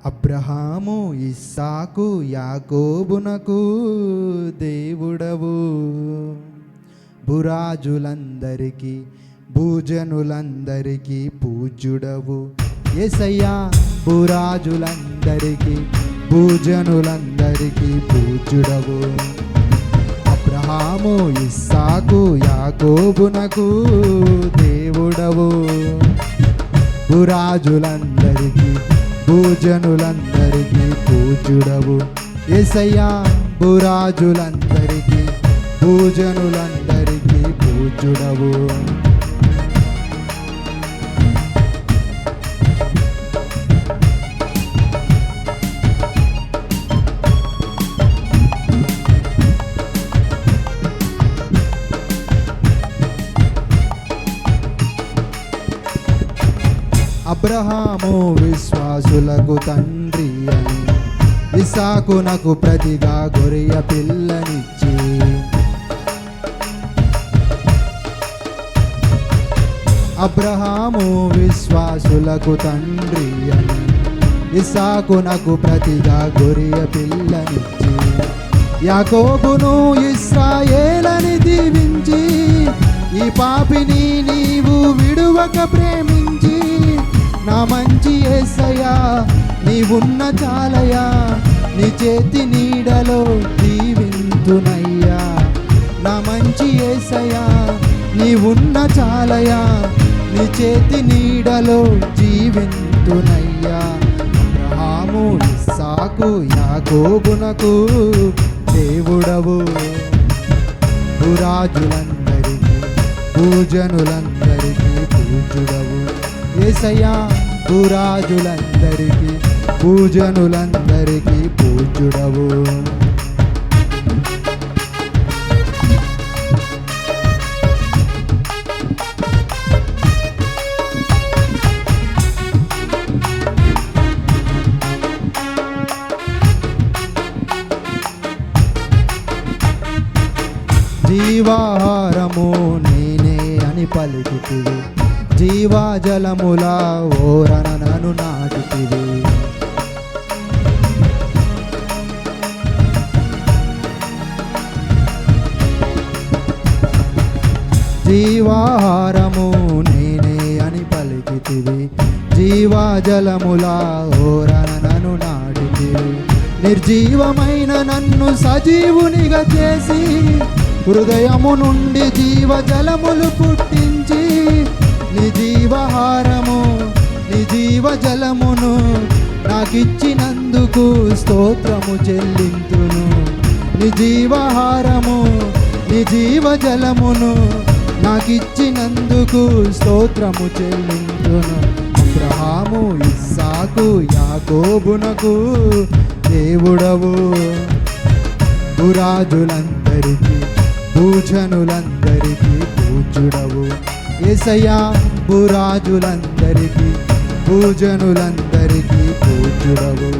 అబ్రహాము ఇస్సాకు యాకోబునకు దేవుడవు, భూరాజులందరికీ భూజనులందరికీ పూజ్యుడవు. యేసయ్యా భూరాజులందరికీ భూజనులందరికీ పూజ్యుడవు. అబ్రహాము ఇస్సాకు యాకోబునకు దేవుడవు, భూరాజులందరికీ భూజనులందరికీ పూజ్యుడవు. యేసయ్యా భూరాజులందరికీ భూజనులందరికీ పూజ్యుడవు. అబ్రహాము విశ్వాసులకు తండ్రి అని ఇస్సాకునకు ప్రతిగా గొర్రె పిల్లనిచ్చి, అబ్రహాము విశ్వాసులకు తండ్రి అని ఇస్సాకునకు ప్రతిగా గొర్రె పిల్లనిచ్చి, యాకోబును ఇశ్రాయేలని దీవించి, ఈ పాపిని నీవు విడువక ప్రేమించి, నా మంచి యేసయ్యా నీవున్న చాలయా, నీ చేతి నీడలో దీవింతునయ్యా. నా మంచి యేసయ్యా నీవున్న చాలయా, నీ చేతి నీడలో జీవింతునయ్యా. అబ్రహాము ఇస్సాకు యాకోబునకు దేవుడవు, భూరాజులందరికీ భూజనులందరికీ పూజ్యుడవు. యేసయ్యా భూరాజులందరికీ భూజనులందరికీ పూజ్యుడవు. జీవాహారము నేనే అని పలికితివి, జీవాజలముల ఓరన నన్ను నాటితివి. జీవాహారము నేనే అని పలికితివి, జీవాజలముల ఓరన నన్ను నాటితివి. నిర్జీవమైన నన్ను సజీవునిగా చేసి, హృదయము నుండి జీవజలములు పుట్టించి, నీ జీవహారము నీ జీవజలమును నాకిచ్చినందుకు స్తోత్రము చెల్లింతును. నీ జీవహారము నీ జీవజలమును నాకిచ్చినందుకు స్తోత్రము చెల్లింతును. అబ్రహాము ఇస్సాకు యాకోబునకు దేవుడవు, భూరాజులందరికీ భూజనులందరికీ పూజ్యుడవు. యేసయ్యా భూరాజులందరికీ భూజనులందరికీ పూజ్యుడవు.